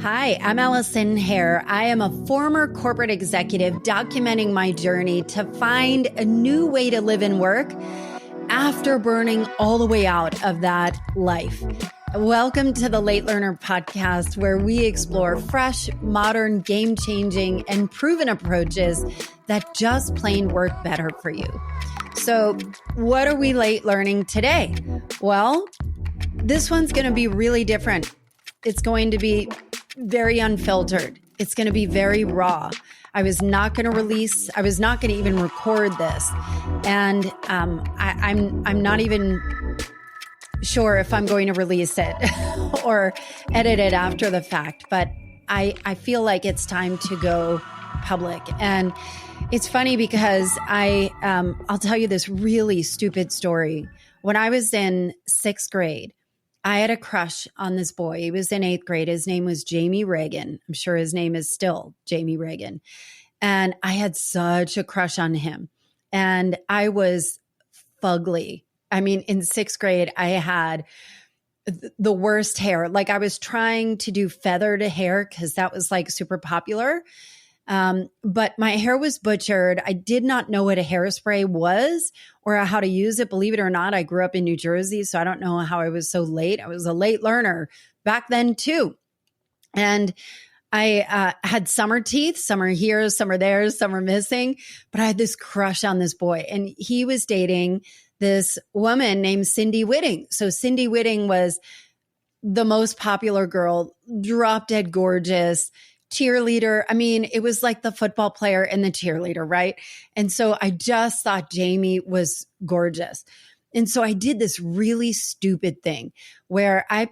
Hi, I'm Allison Hare. I am a former corporate executive documenting my journey to find a new way to live and work after burning all the way out of that life. Welcome to the Late Learner Podcast, where we explore fresh, modern, game-changing, and proven approaches that just plain work better for you. So, what are we late learning today? Well, this one's going to be really different. It's going to be very unfiltered. It's going to be very raw. I was not going to even record this. And I'm not even sure if I'm going to release it or edit it after the fact, but I feel like it's time to go public. And it's funny because I'll tell you this really stupid story. When I was in 6th grade, I had a crush on this boy. He was in 8th grade. His name was Jamie Reagan. I'm sure his name is still Jamie Reagan. And I had such a crush on him. And I was fugly. I mean, in 6th grade, I had the worst hair. Like, I was trying to do feathered hair because that was like super popular. But my hair was butchered. I did not know what a hairspray was or how to use it. Believe it or not, I grew up in New Jersey, so I don't know how I was so late. I was a late learner back then too. And I had summer teeth, some are here, some are there, some are missing. But I had this crush on this boy, and he was dating this woman named Cindy Whitting. So Cindy Whitting was the most popular girl, drop dead gorgeous, cheerleader. I mean, it was like the football player and the cheerleader, right? And so I just thought Jamie was gorgeous. And so I did this really stupid thing where I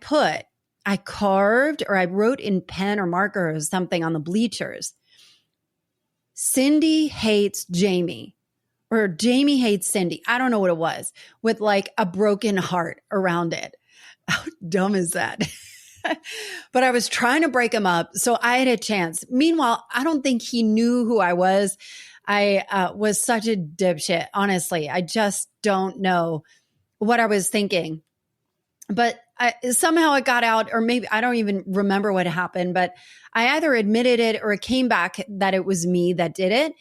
carved or I wrote in pen or marker or something on the bleachers, Cindy hates Jamie, or Jamie hates Cindy. I don't know what it was, with like a broken heart around it. How dumb is that? But I was trying to break him up, so I had a chance. Meanwhile, I don't think he knew who I was. I was such a dipshit, honestly. I just don't know what I was thinking. But somehow it got out, or maybe I don't even remember what happened, but I either admitted it or it came back that it was me that did it.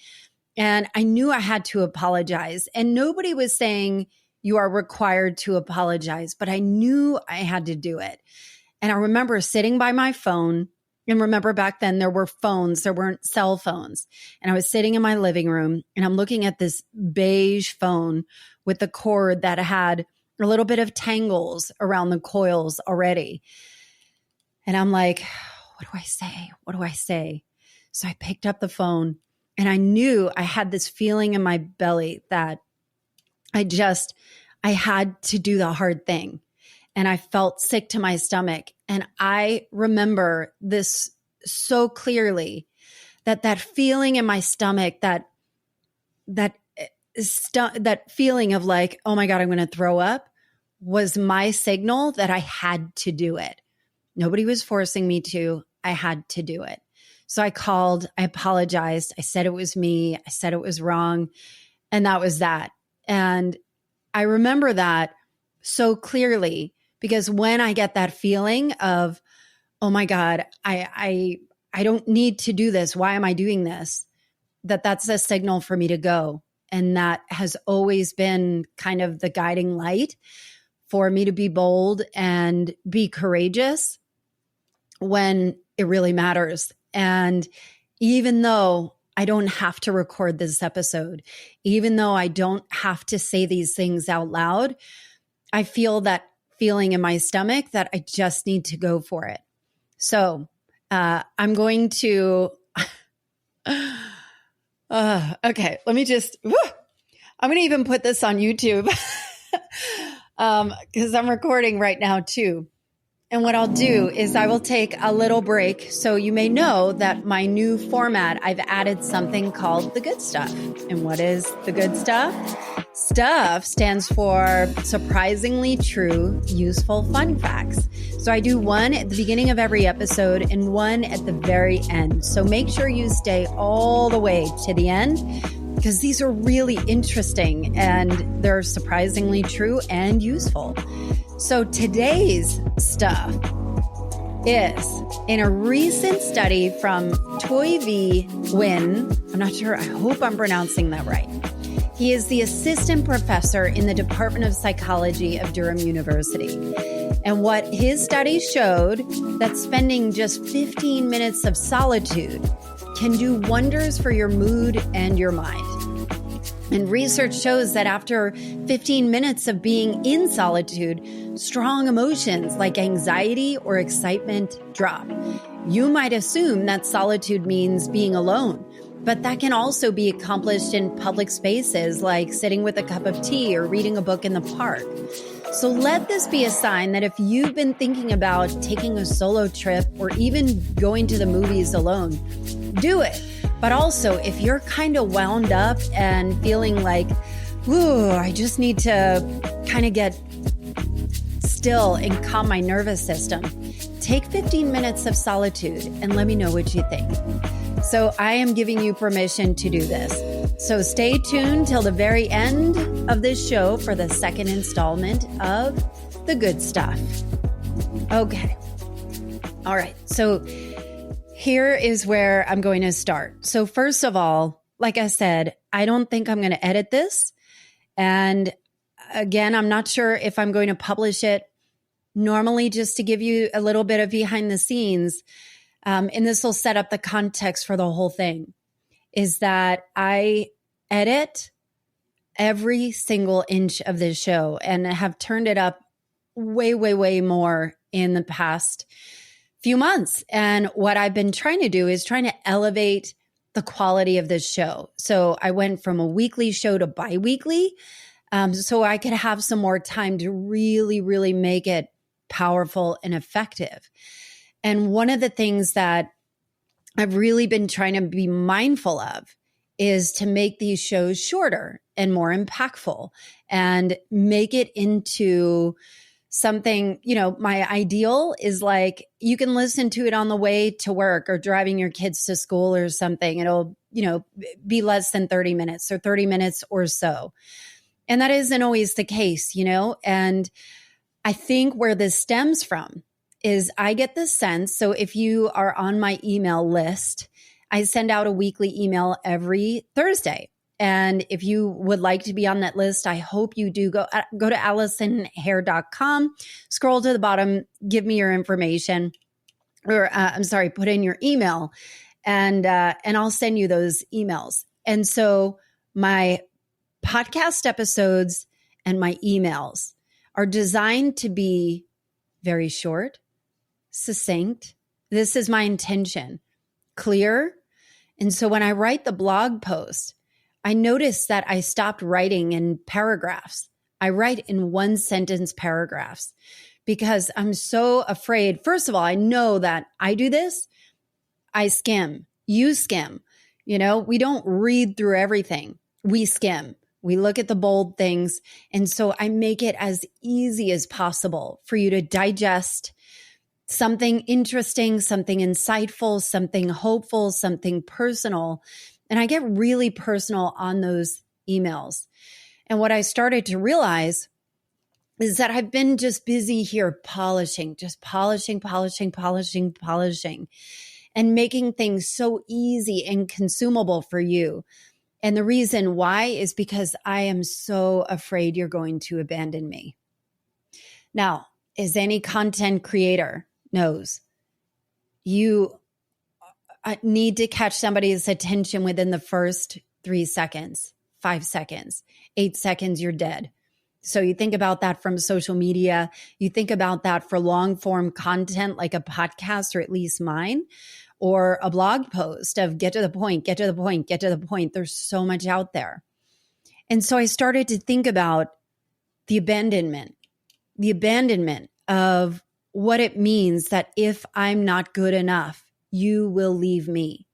And I knew I had to apologize. And nobody was saying you are required to apologize, but I knew I had to do it. And I remember sitting by my phone, and remember back then there were phones, there weren't cell phones. And I was sitting in my living room and I'm looking at this beige phone with the cord that had a little bit of tangles around the coils already. And I'm like, what do I say? What do I say? So I picked up the phone, and I knew I had this feeling in my belly that I had to do the hard thing. And I felt sick to my stomach. And I remember this so clearly, that feeling in my stomach, that feeling of like, oh my God, I'm going to throw up, was my signal that I had to do it. Nobody was forcing me to. I had to do it. So I called, I apologized. I said it was me. I said it was wrong. And that was that. And I remember that so clearly, because when I get that feeling of, oh my God, I don't need to do this. Why am I doing this? That's a signal for me to go. And that has always been kind of the guiding light for me to be bold and be courageous when it really matters. And even though I don't have to record this episode, even though I don't have to say these things out loud, I feel that feeling in my stomach that I just need to go for it. So I'm going to, okay, let me just, I'm going to even put this on YouTube because I'm recording right now too. And what I'll do is I will take a little break. So you may know that my new format, I've added something called the good stuff. And what is the good stuff? Stuff stands for surprisingly true, useful fun facts. So I do one at the beginning of every episode and one at the very end. So make sure you stay all the way to the end, because these are really interesting and they're surprisingly true and useful. So today's stuff is in a recent study from Toy V. Wynn. I'm not sure. I hope I'm pronouncing that right. He is the assistant professor in the Department of Psychology of Durham University. And what his study showed that spending just 15 minutes of solitude can do wonders for your mood and your mind. And research shows that after 15 minutes of being in solitude, strong emotions like anxiety or excitement drop. You might assume that solitude means being alone, but that can also be accomplished in public spaces like sitting with a cup of tea or reading a book in the park. So let this be a sign that if you've been thinking about taking a solo trip or even going to the movies alone, do it. But also, if you're kind of wound up and feeling like, ooh, I just need to kind of get still and calm my nervous system, take 15 minutes of solitude and let me know what you think. So I am giving you permission to do this. So stay tuned till the very end of this show for the second installment of The Good Stuff. Okay. All right. So here is where I'm going to start. So first of all, like I said, I don't think I'm going to edit this. And again, I'm not sure if I'm going to publish it. Normally, just to give you a little bit of behind the scenes, and this will set up the context for the whole thing, is that I edit every single inch of this show and have turned it up way, way, way more in the past few months. And what I've been trying to do is trying to elevate the quality of this show. So I went from a weekly show to bi-weekly, so I could have some more time to really, really make it powerful and effective. And one of the things that I've really been trying to be mindful of is to make these shows shorter and more impactful and make it into something, my ideal is like you can listen to it on the way to work or driving your kids to school or something. It'll, be less than 30 minutes or 30 minutes or so. And that isn't always the case, and I think where this stems from is I get the sense. So if you are on my email list, I send out a weekly email every Thursday. And if you would like to be on that list, I hope you do go to AllisonHare.com, scroll to the bottom, give me your information, or put in your email, and I'll send you those emails. And so my podcast episodes and my emails are designed to be very short, succinct. This is my intention, clear. And so when I write the blog post, I noticed that I stopped writing in paragraphs. I write in one sentence paragraphs because I'm so afraid. First of all, I know that I do this. I skim. You skim. We don't read through everything. We skim. We look at the bold things. And so I make it as easy as possible for you to digest something interesting, something insightful, something hopeful, something personal. And I get really personal on those emails. And what I started to realize is that I've been just busy here polishing, and making things so easy and consumable for you. And the reason why is because I am so afraid you're going to abandon me. Now, as any content creator knows, you need to catch somebody's attention within the first 3 seconds, 5 seconds, 8 seconds, you're dead. So you think about that from social media. You think about that for long form content like a podcast, or at least mine, or a blog post of get to the point. There's so much out there. And so I started to think about the abandonment of what it means that if I'm not good enough, you will leave me.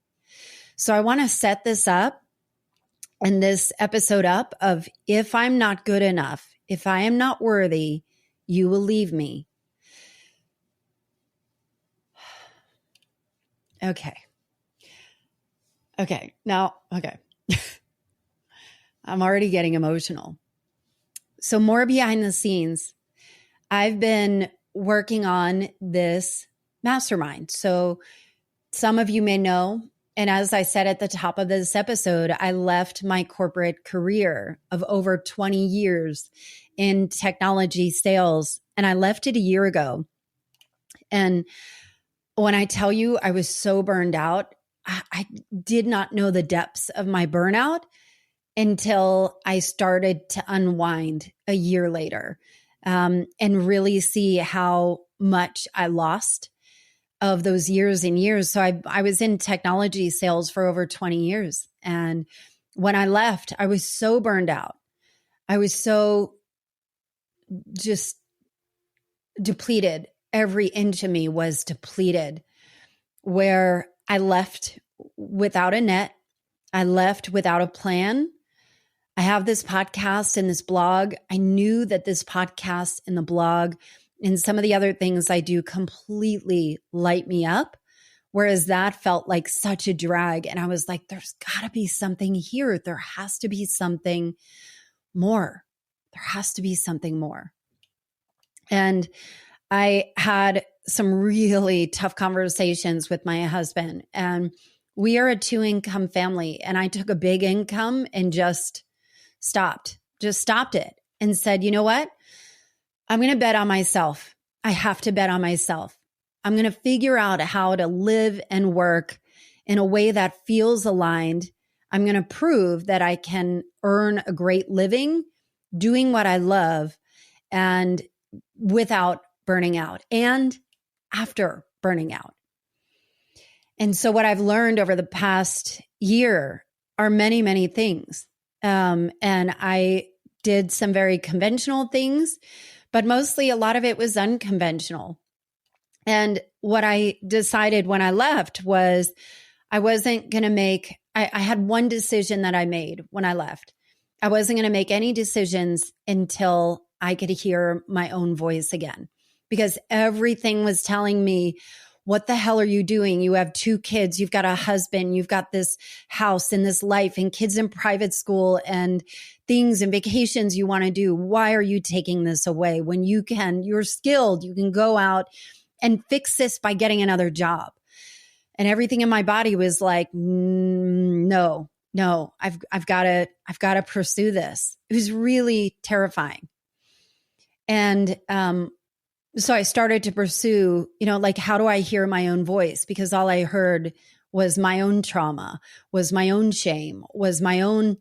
So I want to set this up and this episode up of if I'm not good enough, if I am not worthy, you will leave me. Okay. Now, I'm already getting emotional. So more behind the scenes. I've been working on this mastermind. So some of you may know, and as I said at the top of this episode, I left my corporate career of over 20 years in technology sales, and I left it a year ago. And when I tell you I was so burned out, I did not know the depths of my burnout until I started to unwind a year later, and really see how much I lost of those years and years. So I was in technology sales for over 20 years. And when I left, I was so burned out. I was so just depleted. Every inch of me was depleted, where I left without a net. I left without a plan. I have this podcast and this blog. I knew that this podcast and the blog and some of the other things I do completely light me up, whereas that felt like such a drag. And I was like, there's got to be something here. There has to be something more. There has to be something more. And I had some really tough conversations with my husband, and we are a 2-income family. And I took a big income and just stopped it and said, you know what? I'm going to bet on myself. I have to bet on myself. I'm going to figure out how to live and work in a way that feels aligned. I'm going to prove that I can earn a great living doing what I love and without burning out and after burning out. And so what I've learned over the past year are many, many things. And I did some very conventional things, but mostly a lot of it was unconventional. And what I decided when I left was I wasn't going to make, I had one decision that I made when I left. I wasn't going to make any decisions until I could hear my own voice again, because everything was telling me, what the hell are you doing? You have 2 kids, you've got a husband, you've got this house and this life and kids in private school and things and vacations you want to do. Why are you taking this away when you're skilled, you can go out and fix this by getting another job? And everything in my body was like, no, I've got to pursue this. It was really terrifying. And, so I started to pursue, like, how do I hear my own voice? Because all I heard was my own trauma, was my own shame, was my own,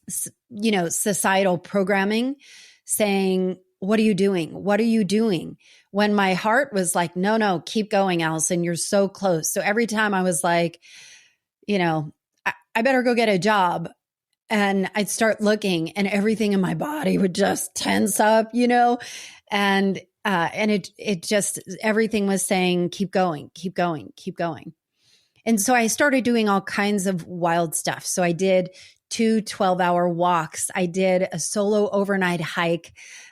societal programming saying, what are you doing? What are you doing? When my heart was like, no, keep going, Allison, you're so close. So every time I was like, I better go get a job. And I'd start looking and everything in my body would just tense up, and it just, everything was saying, keep going, keep going, keep going. And so I started doing all kinds of wild stuff. So I did 2 12-hour walks. I did a solo overnight hike.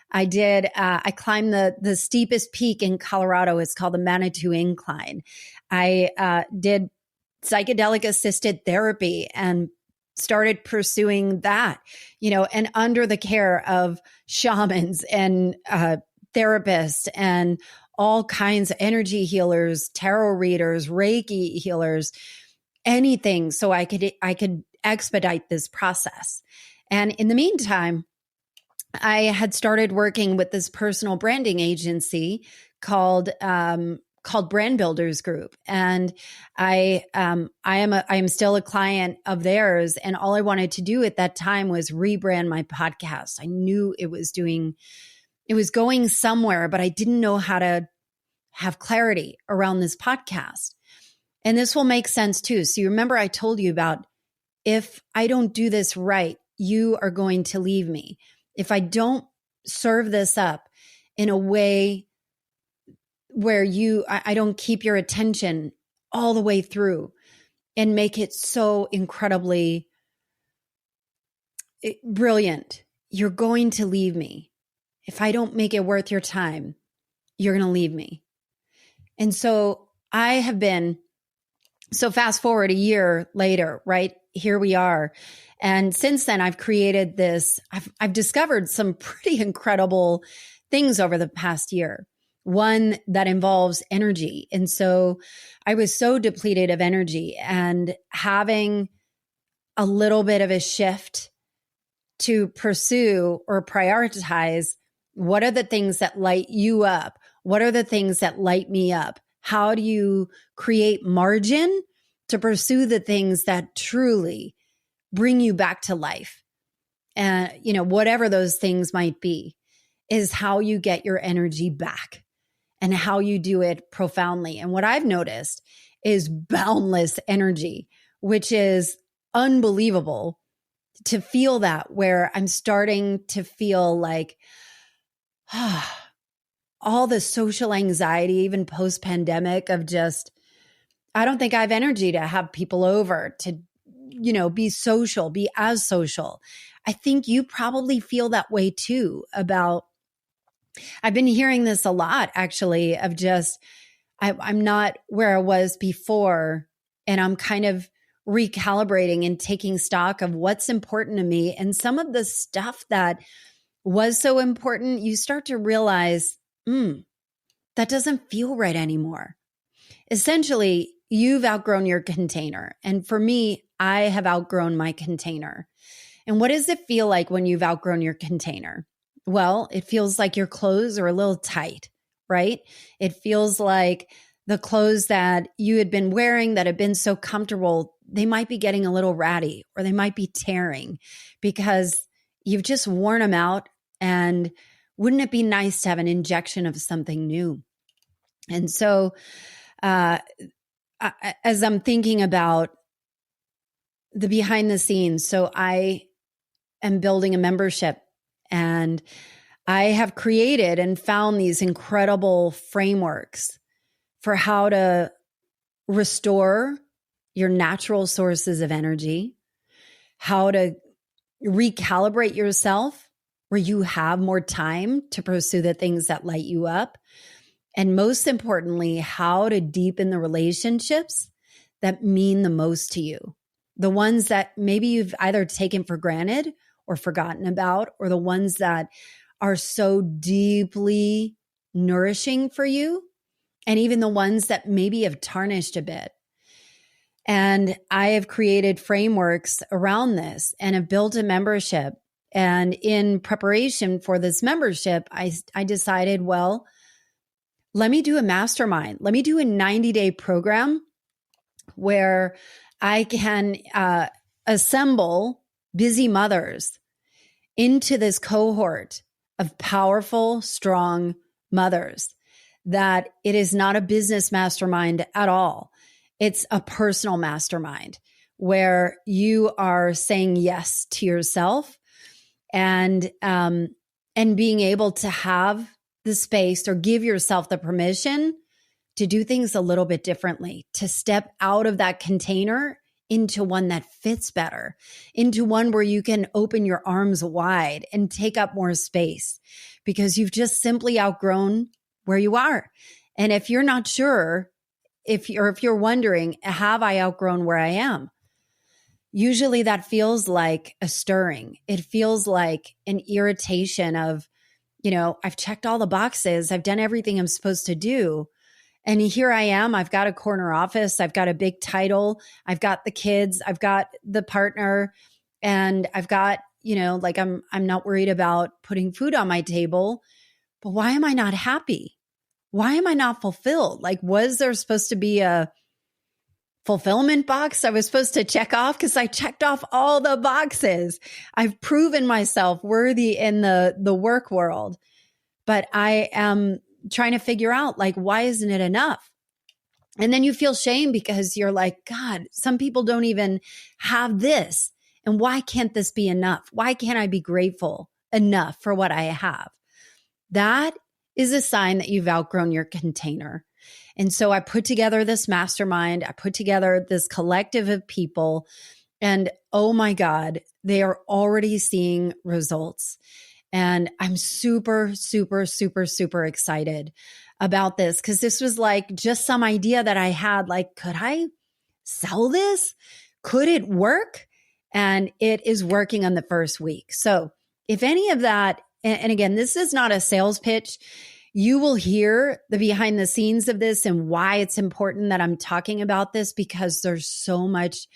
I climbed the steepest peak in Colorado. It's called the Manitou Incline. I did psychedelic assisted therapy and started pursuing that, and under the care of shamans and therapists and all kinds of energy healers, tarot readers, Reiki healers, anything. So I could expedite this process. And in the meantime, I had started working with this personal branding agency called Brand Builders Group. And I am still a client of theirs. And all I wanted to do at that time was rebrand my podcast. I knew it was going somewhere, but I didn't know how to have clarity around this podcast. And this will make sense too. So you remember I told you about, if I don't do this right, you are going to leave me. If I don't serve this up in a way where I don't keep your attention all the way through and make it so incredibly brilliant, you're going to leave me. If I don't make it worth your time, you're going to leave me. And so fast forward a year later, right? Here we are. And since then, I've created this, I've discovered some pretty incredible things over the past year. one that involves energy. And so I was so depleted of energy, and having a little bit of a shift to pursue or prioritize what are the things that light you up? What are the things that light me up? How do you create margin to pursue the things that truly bring you back to life? And, whatever those things might be, is how you get your energy back and how you do it profoundly. And what I've noticed is boundless energy, which is unbelievable to feel that, where I'm starting to feel like all the social anxiety, even post-pandemic, of just, I don't think I have energy to have people over, to, be social, be as social. I think you probably feel that way too about, I've been hearing this a lot actually, of just, I'm not where I was before, and I'm kind of recalibrating and taking stock of what's important to me. And some of the stuff that was so important, you start to realize, that doesn't feel right anymore. Essentially, you've outgrown your container. And for me, I have outgrown my container. And what does it feel like when you've outgrown your container? Well, it feels like your clothes are a little tight, right? It feels like the clothes that you had been wearing that have been so comfortable, they might be getting a little ratty, or they might be tearing because you've just worn them out. And wouldn't it be nice to have an injection of something new? And so as I'm thinking about the behind the scenes, so I am building a membership, and I have created and found these incredible frameworks for how to restore your natural sources of energy, how to recalibrate yourself where you have more time to pursue the things that light you up. And most importantly, how to deepen the relationships that mean the most to you. The ones that maybe you've either taken for granted or forgotten about, or the ones that are so deeply nourishing for you, and even the ones that maybe have tarnished a bit. And I have created frameworks around this and have built a membership. And in preparation for this membership, I decided, well, let me do a mastermind. Let me do a 90-day program where I can assemble busy mothers into this cohort of powerful, strong mothers, that it is not a business mastermind at all. It's a personal mastermind where you are saying yes to yourself, and being able to have the space, or give yourself the permission to do things a little bit differently, to step out of that container into one that fits better, into one where you can open your arms wide and take up more space, because you've just simply outgrown where you are. And if you're not sure, if you're wondering, have I outgrown where I am? Usually that feels like a stirring. It feels like an irritation of, I've checked all the boxes. I've done everything I'm supposed to do. And here I am. I've got a corner office. I've got a big title. I've got the kids. I've got the partner. And I've got, I'm not worried about putting food on my table. But why am I not happy? Why am I not fulfilled? Like, was there supposed to be a fulfillment box I was supposed to check off? Because I checked off all the boxes. I've proven myself worthy in the work world. But I am trying to figure out, like, why isn't it enough? And then you feel shame because you're like, God, some people don't even have this. And why can't this be enough? Why can't I be grateful enough for what I have? That is a sign that you've outgrown your container. And so I put together this mastermind. I put together this collective of people, and oh my God, they are already seeing results. And I'm super, super, super, super excited about this, because this was like just some idea that I had, like, could I sell this? Could it work? And it is working on the first week. So if any of that, and again, this is not a sales pitch. You will hear the behind the scenes of this and why it's important that I'm talking about this, because there's so much,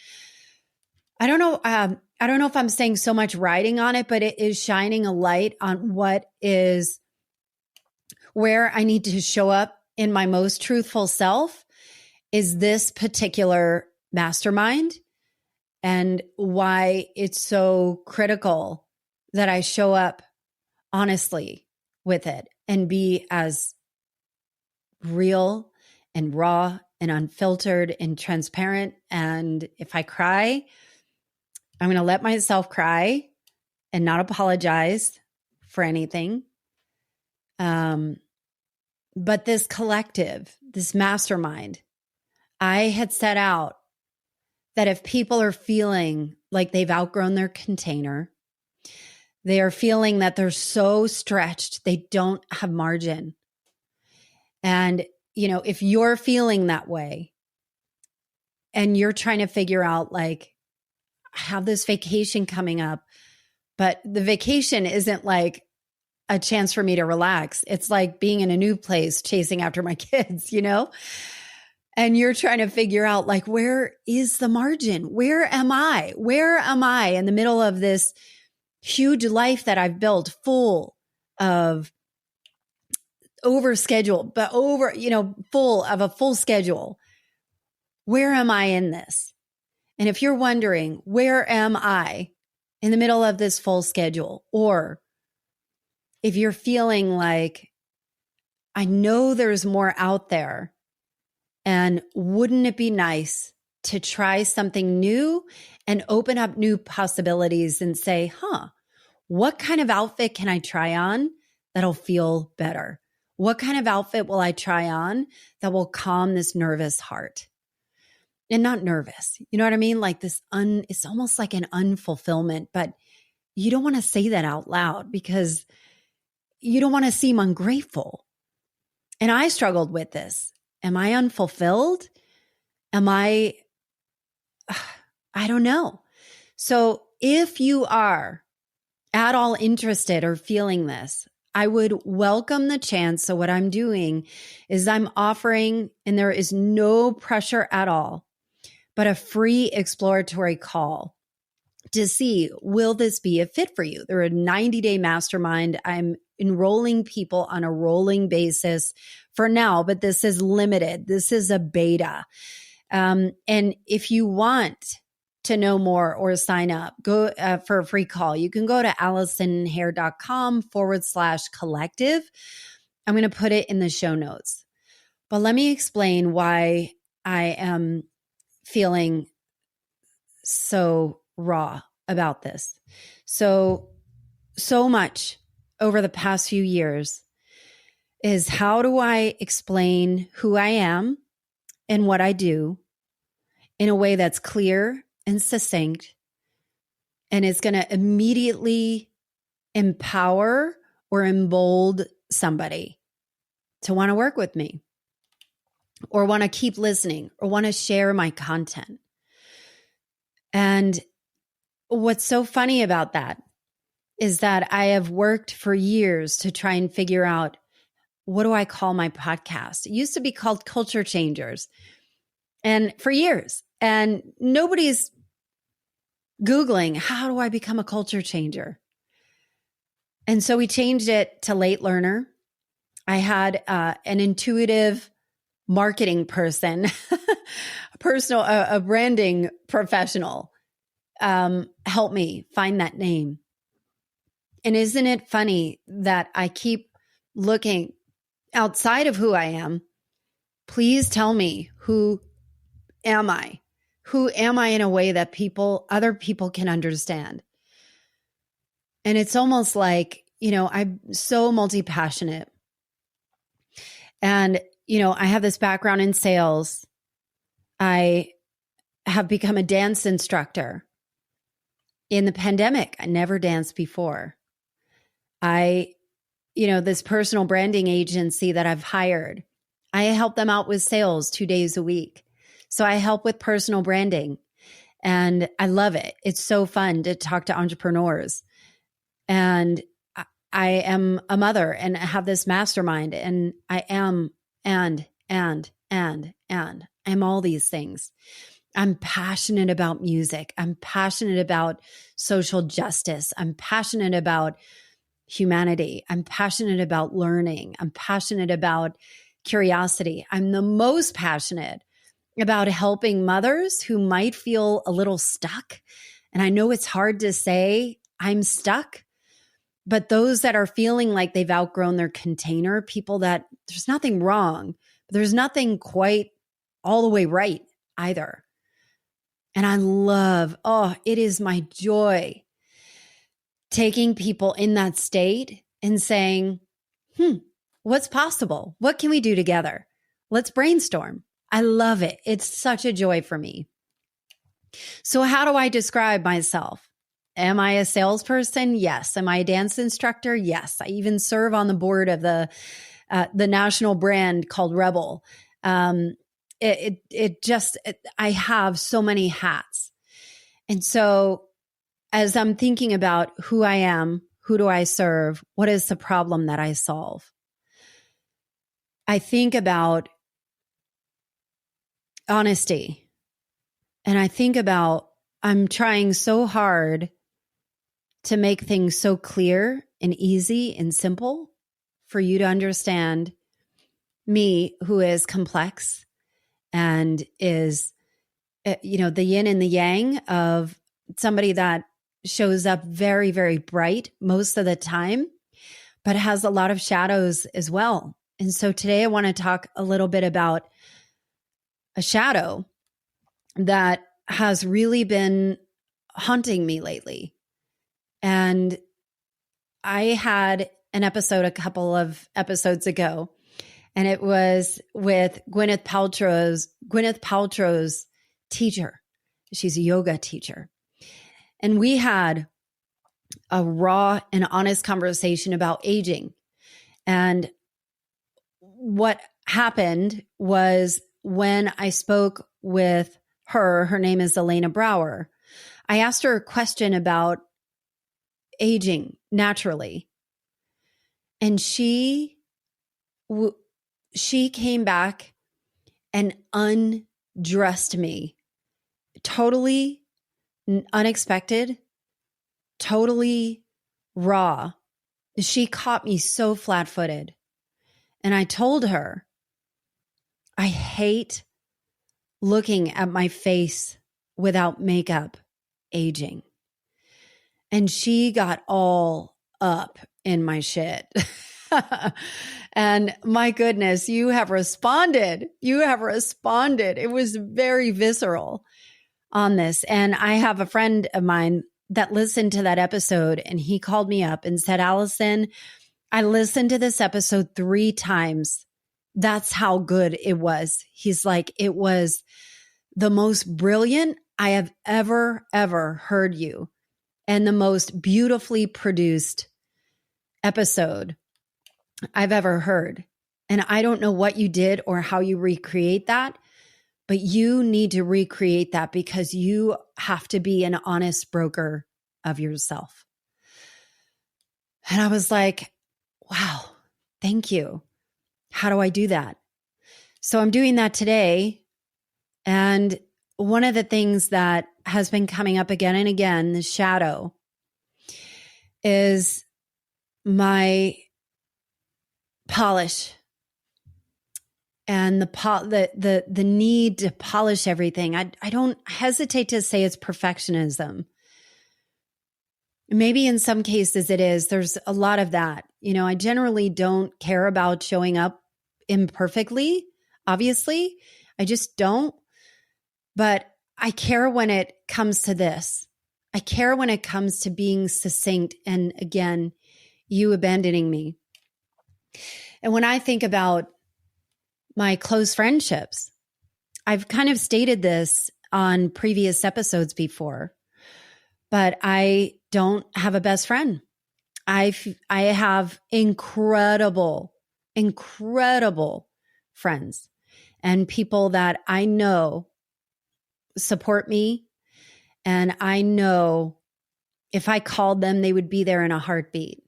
I don't know if I'm saying so much writing on it, but it is shining a light on where I need to show up in my most truthful self is this particular mastermind, and why it's so critical that I show up honestly with it and be as real and raw and unfiltered and transparent. And if I cry, I'm going to let myself cry and not apologize for anything. But this collective, this mastermind, I had set out that if people are feeling like they've outgrown their container, they are feeling that they're so stretched, they don't have margin. And, if you're feeling that way and you're trying to figure out, like, I have this vacation coming up, but the vacation isn't like a chance for me to relax. It's like being in a new place, chasing after my kids, and you're trying to figure out, like, where is the margin? Where am I? Where am I in the middle of this huge life that I've built, full of overscheduled, but full of a full schedule? Where am I in this? And if you're wondering, where am I in the middle of this full schedule? Or if you're feeling like, I know there's more out there, and wouldn't it be nice to try something new and open up new possibilities and say, what kind of outfit can I try on that'll feel better? What kind of outfit will I try on that will calm this nervous heart? And not nervous, you know what I mean? Like it's almost like an unfulfillment, but you don't want to say that out loud because you don't want to seem ungrateful. And I struggled with this. Am I unfulfilled? I don't know. So if you are at all interested or feeling this, I would welcome the chance. So what I'm doing is I'm offering, and there is no pressure at all, but a free exploratory call to see, will this be a fit for you? They're a 90-day mastermind. I'm enrolling people on a rolling basis for now, but this is limited. This is a beta. And if you want to know more or sign up, go for a free call. You can go to AllisonHair.com/collective. I'm going to put it in the show notes. But let me explain why I am feeling so raw about this. So much over the past few years is, how do I explain who I am and what I do in a way that's clear and succinct, and it's going to immediately empower or embolden somebody to want to work with me, or want to keep listening, or want to share my content. And what's so funny about that is that I have worked for years to try and figure out, what do I call my podcast? It used to be called Culture Changers, and for years, and nobody's Googling, how do I become a culture changer? And so we changed it to Late Learner. I had an intuitive marketing person, a branding professional, help me find that name. And isn't it funny that I keep looking outside of who I am? Please tell me, who am I? Who am I in a way that other people can understand? And it's almost like, I'm so multi-passionate. And, I have this background in sales. I have become a dance instructor. In the pandemic, I never danced before. This personal branding agency that I've hired, I help them out with sales 2 days a week. So I help with personal branding, and I love it. It's so fun to talk to entrepreneurs. And I am a mother and I have this mastermind, and I am, and I'm all these things. I'm passionate about music. I'm passionate about social justice. I'm passionate about humanity. I'm passionate about learning. I'm passionate about curiosity. I'm the most passionate about helping mothers who might feel a little stuck. And I know it's hard to say I'm stuck, but those that are feeling like they've outgrown their container, people that there's nothing wrong, but there's nothing quite all the way right either. And I love, it is my joy taking people in that state and saying, what's possible? What can we do together? Let's brainstorm. I love it. It's such a joy for me. So how do I describe myself? Am I a salesperson? Yes. Am I a dance instructor? Yes. I even serve on the board of the national brand called Rebel. I have so many hats. And so as I'm thinking about who I am, who do I serve? What is the problem that I solve? I think about honesty. And I think about, I'm trying so hard to make things so clear and easy and simple for you to understand me, who is complex and is, the yin and the yang of somebody that shows up very, very bright most of the time, but has a lot of shadows as well. And so today I want to talk a little bit about a shadow that has really been haunting me lately. And I had an episode a couple of episodes ago, and it was with Gwyneth Paltrow's teacher. She's a yoga teacher. And we had a raw and honest conversation about aging. And what happened was when I spoke with her name is Elena Brower, I asked her a question about aging naturally. And she came back and undressed me. Totally unexpected, totally raw. She caught me so flat-footed. And I told her, I hate looking at my face without makeup aging. And she got all up in my shit. And my goodness, you have responded. It was very visceral on this. And I have a friend of mine that listened to that episode, and he called me up and said, Allison, I listened to this episode 3 times. That's how good it was. He's like, it was the most brilliant I have ever heard you, and the most beautifully produced episode I've ever heard. And I don't know what you did or how you recreate that, but you need to recreate that because you have to be an honest broker of yourself. And I was like, wow, thank you. How do I do that? So I'm doing that today. And one of the things that has been coming up again and again, the shadow, is my polish and the need to polish everything. I don't hesitate to say it's perfectionism. Maybe in some cases it is. There's a lot of that. I generally don't care about showing up imperfectly, obviously. I just don't. But I care when it comes to this. I care when it comes to being succinct and, again, you abandoning me. And when I think about my close friendships, I've kind of stated this on previous episodes before, but I don't have a best friend. I have incredible friends and people that I know support me. And I know if I called them, they would be there in a heartbeat.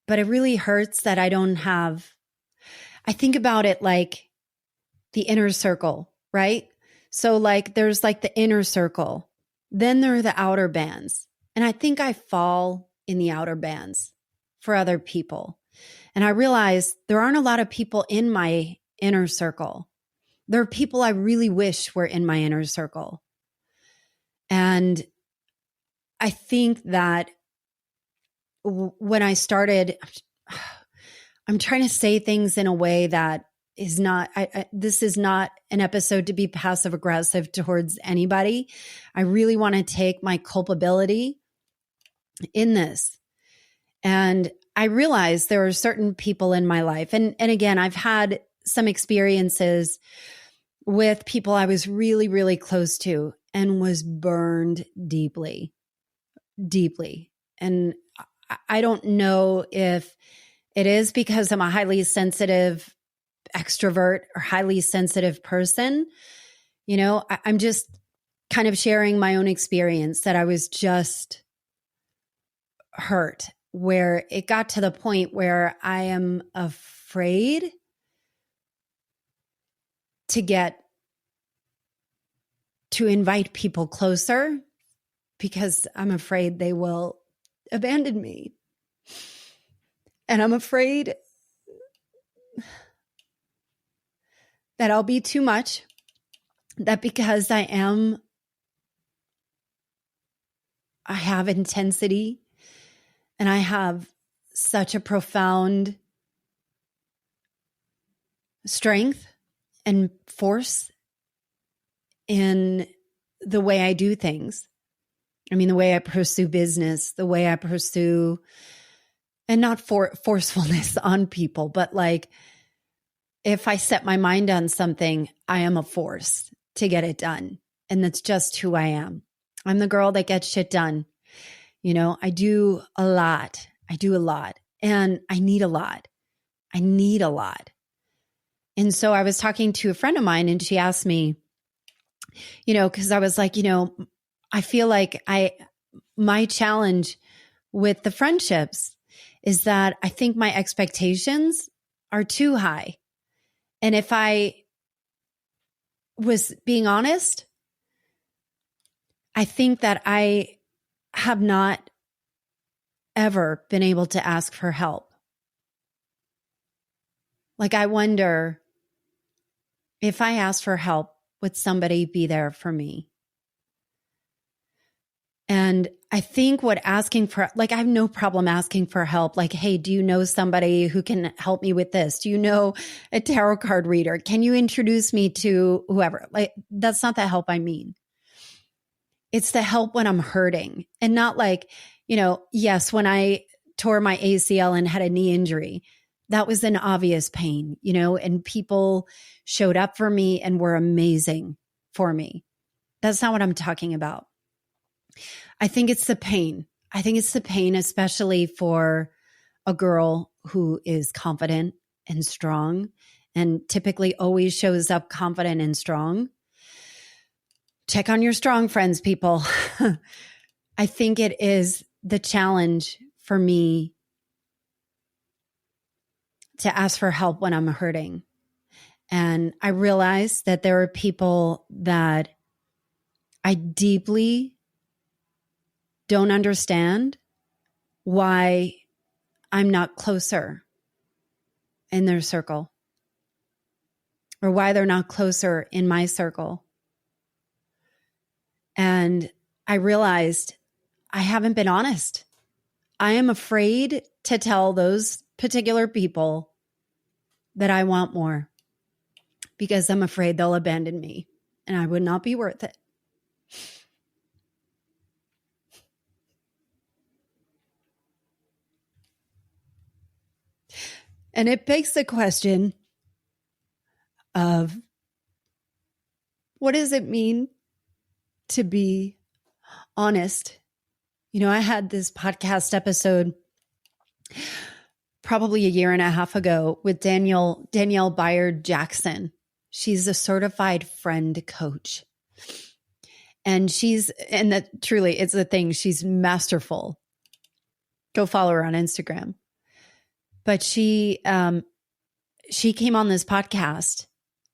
but it really hurts that I think about it like the inner circle, right? So like there's like the inner circle, then there are the outer bands. And I think I fall in the outer bands for other people. And I realize there aren't a lot of people in my inner circle. There are people I really wish were in my inner circle. And I think that when I started, I'm trying to say things in a way that is not, this is not an episode to be passive aggressive towards anybody. I really want to take my culpability in this. And I realize there are certain people in my life. And again, I've had some experiences with people I was really, really close to and was burned deeply, deeply. And I don't know if it is because I'm a highly sensitive extrovert or highly sensitive person. You know, I'm just kind of sharing my own experience that I was just hurt, where it got to the point where I am afraid to invite people closer because I'm afraid they will abandon me. And I'm afraid that I'll be too much, that because I have intensity and I have such a profound strength and force in the way I do things. I mean, the way I pursue business, the way I pursue, and not forcefulness on people, but like if I set my mind on something, I am a force to get it done. And that's just who I am. I'm the girl that gets shit done. You know, I do a lot. And I need a lot. And so I was talking to a friend of mine and she asked me, you know, because I was like, you know, I feel like my challenge with the friendships is that I think my expectations are too high. And if I was being honest, I think that I have not ever been able to ask for help. Like, I wonder if I asked for help, would somebody be there for me? And I think I have no problem asking for help. Like, hey, do you know somebody who can help me with this? Do you know a tarot card reader? Can you introduce me to whoever? Like, that's not the help I mean. It's the help when I'm hurting and not like, you know, yes, when I tore my ACL and had a knee injury, that was an obvious pain, you know, and people showed up for me and were amazing for me. That's not what I'm talking about. I think it's the pain. Especially for a girl who is confident and strong and typically always shows up confident and strong. Check on your strong friends, people. I think it is the challenge for me to ask for help when I'm hurting. And I realize that there are people that I deeply don't understand why I'm not closer in their circle or why they're not closer in my circle. And I realized I haven't been honest. I am afraid to tell those particular people that I want more because I'm afraid they'll abandon me and I would not be worth it. And it begs the question of what does it mean to be honest? You know, I had this podcast episode probably a year and a half ago with Danielle Bayard Jackson. She's a certified friend coach. And truly, it's a thing. She's masterful. Go follow her on Instagram. But she came on this podcast,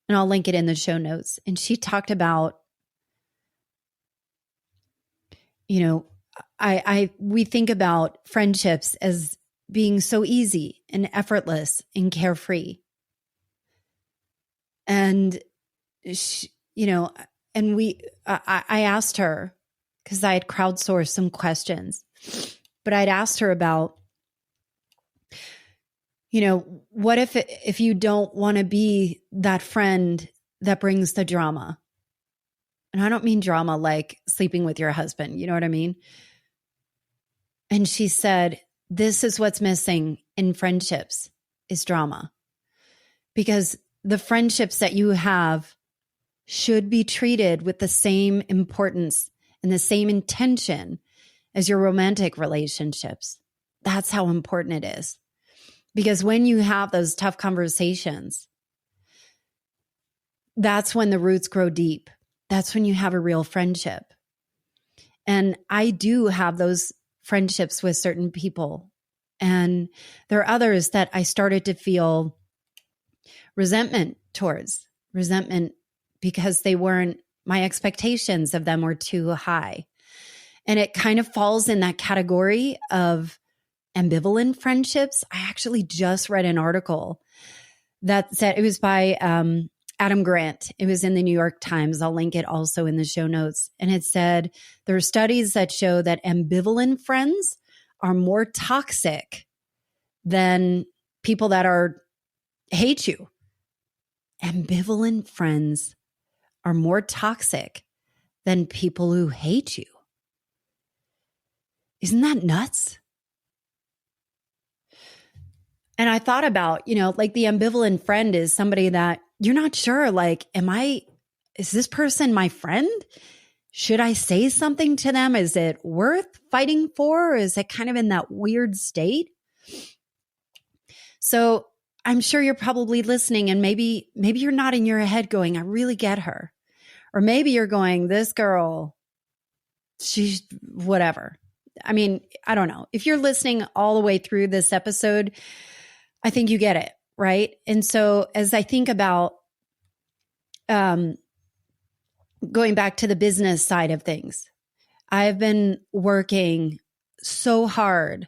and I'll link it in the show notes. And she talked about, we think about friendships as being so easy and effortless and carefree. And she, I asked her, because I had crowdsourced some questions, but I'd asked her about, what if you don't want to be that friend that brings the drama? And I don't mean drama like sleeping with your husband. You know what I mean? And she said, this is what's missing in friendships is drama. Because the friendships that you have should be treated with the same importance and the same intention as your romantic relationships. That's how important it is. Because when you have those tough conversations, that's when the roots grow deep. That's when you have a real friendship. And I do have those friendships with certain people. And there are others that I started to feel resentment towards. Resentment because my expectations of them were too high. And it kind of falls in that category of ambivalent friendships. I actually just read an article that said, it was by Adam Grant. It was in the New York Times. I'll link it also in the show notes. And it said, there are studies that show that ambivalent friends are more toxic than people that hate you. Ambivalent friends are more toxic than people who hate you. Isn't that nuts? And I thought about, like the ambivalent friend is somebody that you're not sure, like, is this person my friend? Should I say something to them? Is it worth fighting for? Or is it kind of in that weird state? So I'm sure you're probably listening, and maybe you're nodding your head going, I really get her. Or maybe you're going, this girl, she's whatever. I mean, I don't know. If you're listening all the way through this episode, I think you get it, right? And so as I think about going back to the business side of things, I've been working so hard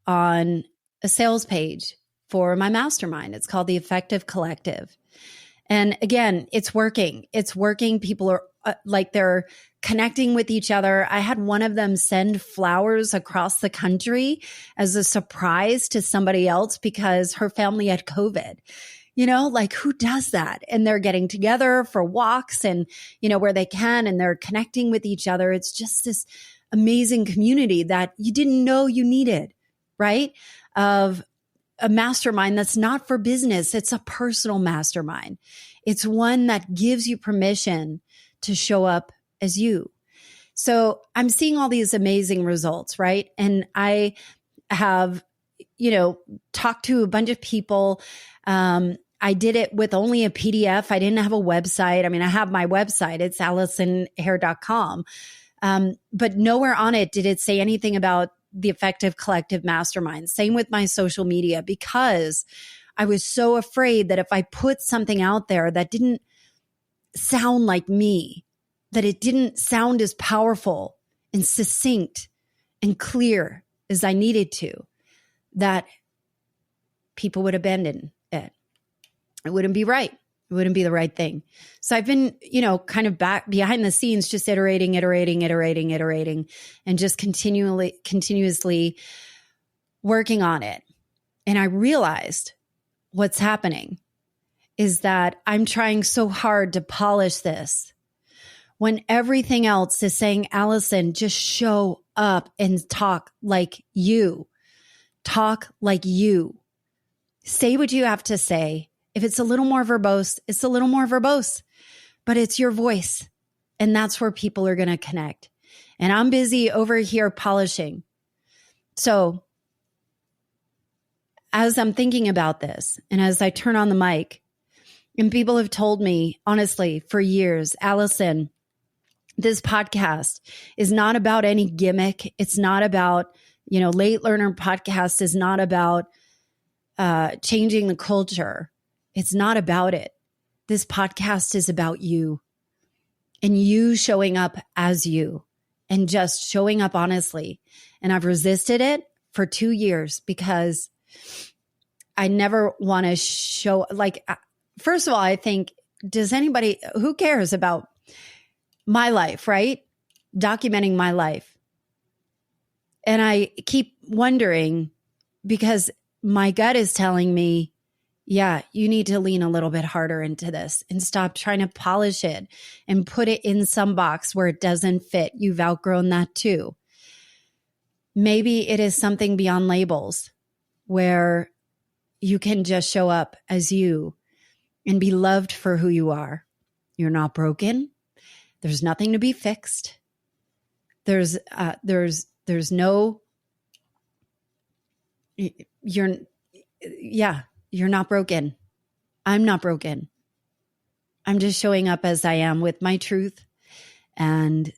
on a sales page for my mastermind. It's called the Effective Collective. And again, it's working. It's working. People are they're connecting with each other. I had one of them send flowers across the country as a surprise to somebody else because her family had COVID. Who does that? And they're getting together for walks and, where they can, and they're connecting with each other. It's just this amazing community that you didn't know you needed, right? Of a mastermind that's not for business. It's a personal mastermind. It's one that gives you permission to show up as you. So I'm seeing all these amazing results, right? And I have, talked to a bunch of people. I did it with only a PDF. I didn't have a website. I mean, I have my website. It's AllisonHare.com. But nowhere on it did it say anything about the Effective Collective Mastermind. Same with my social media, because I was so afraid that if I put something out there that didn't sound like me, that it didn't sound as powerful and succinct and clear as I needed to, that people would abandon it. It wouldn't be right. It wouldn't be the right thing. So I've been, kind of back behind the scenes, just iterating, and just continuously working on it. And I realized what's happening is that I'm trying so hard to polish this when everything else is saying, Allison, just show up and talk like you. Talk like you. Say what you have to say. If it's a little more verbose, it's a little more verbose, but it's your voice. And that's where people are going to connect. And I'm busy over here polishing. So as I'm thinking about this, and as I turn on the mic, and people have told me, honestly, for years, Allison, this podcast is not about any gimmick. It's not about, Late Learner podcast is not about changing the culture. It's not about it. This podcast is about you and you showing up as you and just showing up honestly. And I've resisted it for 2 years because I never want to show, like, first of all, I think, who cares about my life, right? Documenting my life. And I keep wondering because my gut is telling me, yeah, you need to lean a little bit harder into this and stop trying to polish it and put it in some box where it doesn't fit. You've outgrown that too. Maybe it is something beyond labels where you can just show up as you and be loved for who you are. You're not broken. There's nothing to be fixed. There's no, you're not broken. I'm not broken. I'm just showing up as I am with my truth and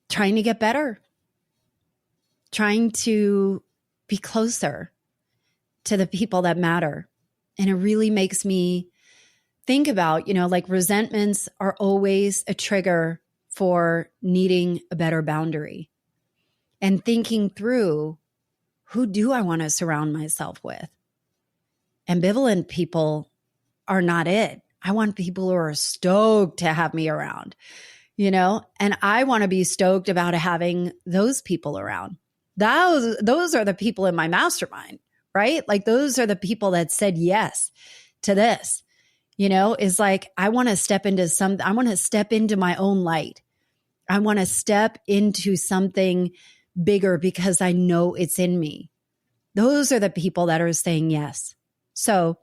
trying to get better, trying to be closer to the people that matter. And it really makes me think about, like resentments are always a trigger for needing a better boundary and thinking through, who do I want to surround myself with? Ambivalent people are not it. I want people who are stoked to have me around, and I want to be stoked about having those people around. Those are the people in my mastermind, right? Like those are the people that said yes to this, is like, I want to step into my own light. I want to step into something bigger because I know it's in me. Those are the people that are saying yes. So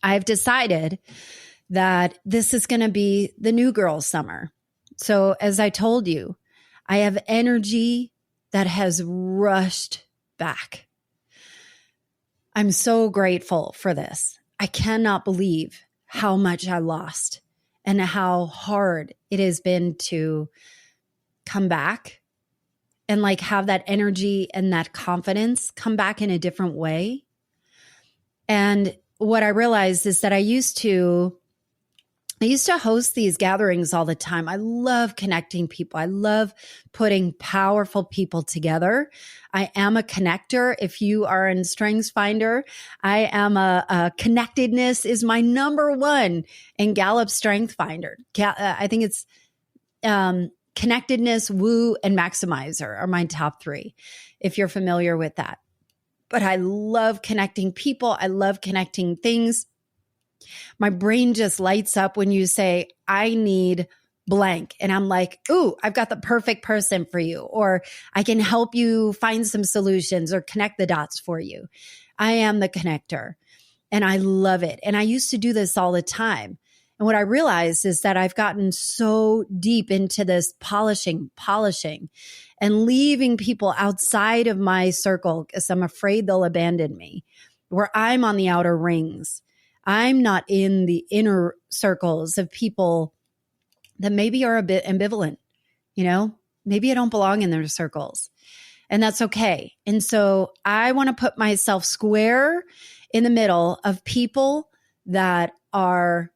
I've decided that this is going to be the new girl summer. So as I told you, I have energy that has rushed back. I'm so grateful for this. I cannot believe how much I lost and how hard it has been to come back and like have that energy and that confidence come back in a different way. And what I realized is that I used to host these gatherings all the time. I love connecting people. I love putting powerful people together. I am a connector. If you are in Strengths Finder, I am a connectedness is my number one in Gallup Strength Finder. I think it's connectedness, woo, and maximizer are my top 3, if you're familiar with that. But I love connecting people. I love connecting things. My brain just lights up when you say, I need blank. And I'm like, ooh, I've got the perfect person for you. Or I can help you find some solutions or connect the dots for you. I am the connector and I love it. And I used to do this all the time. And what I realized is that I've gotten so deep into this polishing, and leaving people outside of my circle because I'm afraid they'll abandon me, where I'm on the outer rings. I'm not in the inner circles of people that maybe are a bit ambivalent, maybe I don't belong in their circles, and that's okay. And so I want to put myself square in the middle of people that are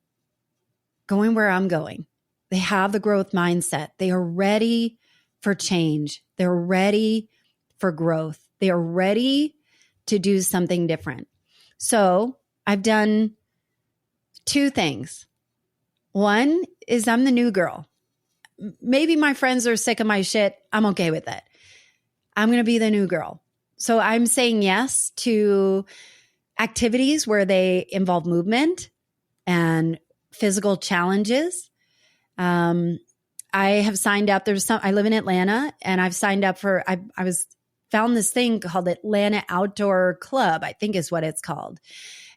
going where I'm going. They have the growth mindset. They are ready for change. They're ready for growth. They are ready to do something different. So I've done 2 things. One is I'm the new girl. Maybe my friends are sick of my shit. I'm okay with it. I'm going to be the new girl. So I'm saying yes to activities where they involve movement and physical challenges. I have signed up. I live in Atlanta and I've signed up for, found this thing called Atlanta Outdoor Club, I think is what it's called,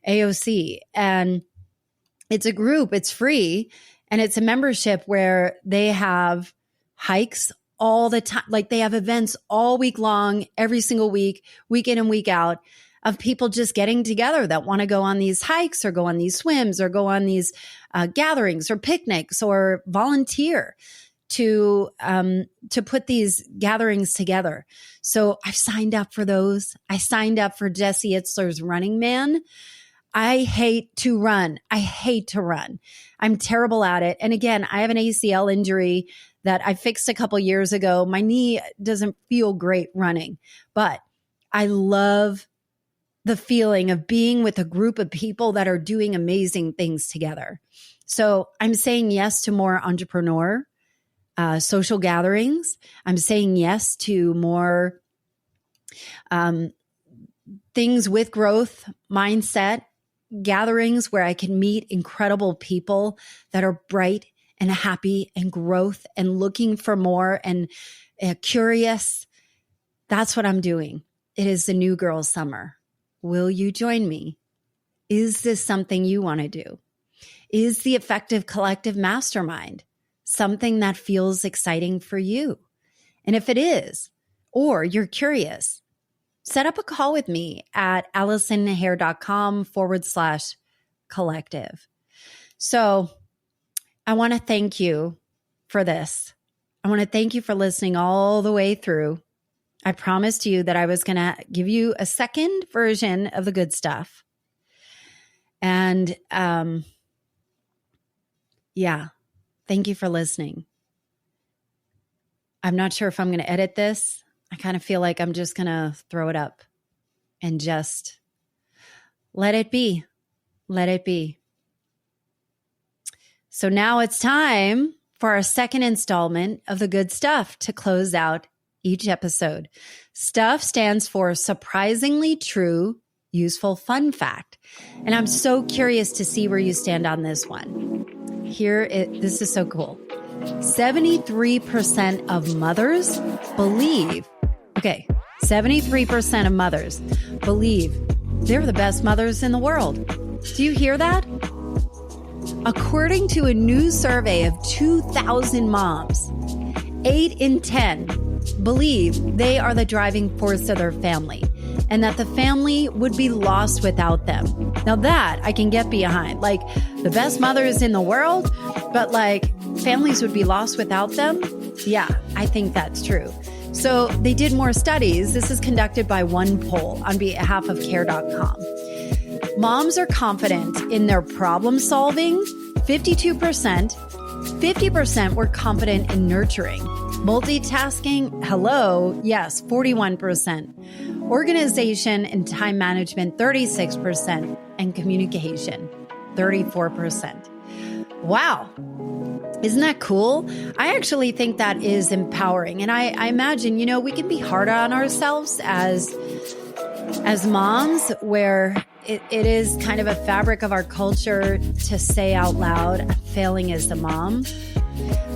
AOC. And it's a group, it's free. And it's a membership where they have hikes all the time. Like they have events all week long, every single week, week in and week out, of people just getting together that want to go on these hikes or go on these swims or go on these gatherings or picnics or volunteer. to put these gatherings together. So I've signed up for those. I signed up for Jesse Itzler's Running Man. I hate to run. I'm terrible at it. And again, I have an ACL injury that I fixed a couple years ago. My knee doesn't feel great running, but I love the feeling of being with a group of people that are doing amazing things together. So I'm saying yes to more entrepreneur social gatherings. I'm saying yes to more things with growth mindset, gatherings where I can meet incredible people that are bright and happy and growth and looking for more and curious. That's what I'm doing. It is the New Girl Summer. Will you join me? Is this something you want to do? Is the Effective Collective Mastermind something that feels exciting for you? And if it is, or you're curious, set up a call with me at AllisonHare.com/collective. So I want to thank you for this. I want to thank you for listening all the way through. I promised you that I was going to give you a second version of the good stuff. And thank you for listening. I'm not sure if I'm going to edit this. I kind of feel like I'm just going to throw it up and just let it be. Let it be. So now it's time for our second installment of the good stuff to close out each episode. STUFF stands for surprisingly true, useful fun fact. And I'm so curious to see where you stand on this one. This is so cool. 73% of mothers believe 73% of mothers believe they're the best mothers in the world. Do you hear that? According to a new survey of 2,000 moms, 8 in 10 believe they are the driving force of their family and that the family would be lost without them. Now that I can get behind, like the best mothers in the world, but like families would be lost without them. Yeah, I think that's true. So they did more studies. This is conducted by One Poll on behalf of care.com. Moms are confident in their problem solving, 52%. 50% were confident in nurturing. Multitasking, hello, yes, 41%. Organization and time management, 36%. And communication, 34%. Wow. Isn't that cool? I actually think that is empowering. And I imagine, we can be hard on ourselves as moms, where it is kind of a fabric of our culture to say out loud, I'm failing as the mom.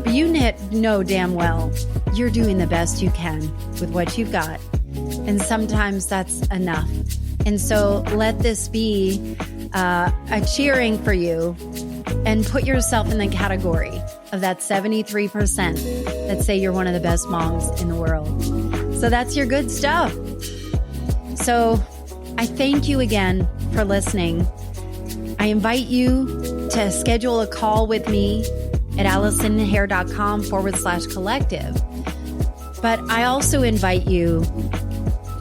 But you know damn well you're doing the best you can with what you've got. And sometimes that's enough. And so let this be a cheering for you, and put yourself in the category of that 73% that say you're one of the best moms in the world. So that's your good stuff. So I thank you again for listening. I invite you to schedule a call with me at AllisonHare.com/collective. But I also invite you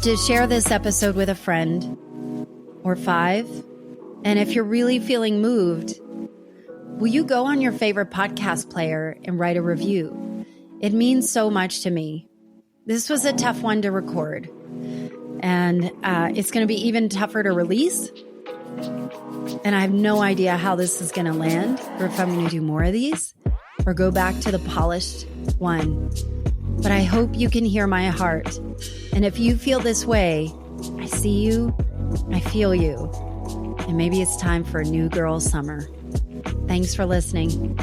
to share this episode with a friend or 5. And if you're really feeling moved, will you go on your favorite podcast player and write a review? It means so much to me. This was a tough one to record, and it's going to be even tougher to release. And I have no idea how this is going to land, or if I'm going to do more of these or go back to the polished one. But I hope you can hear my heart. And if you feel this way, I see you, I feel you. And maybe it's time for a new girl summer. Thanks for listening.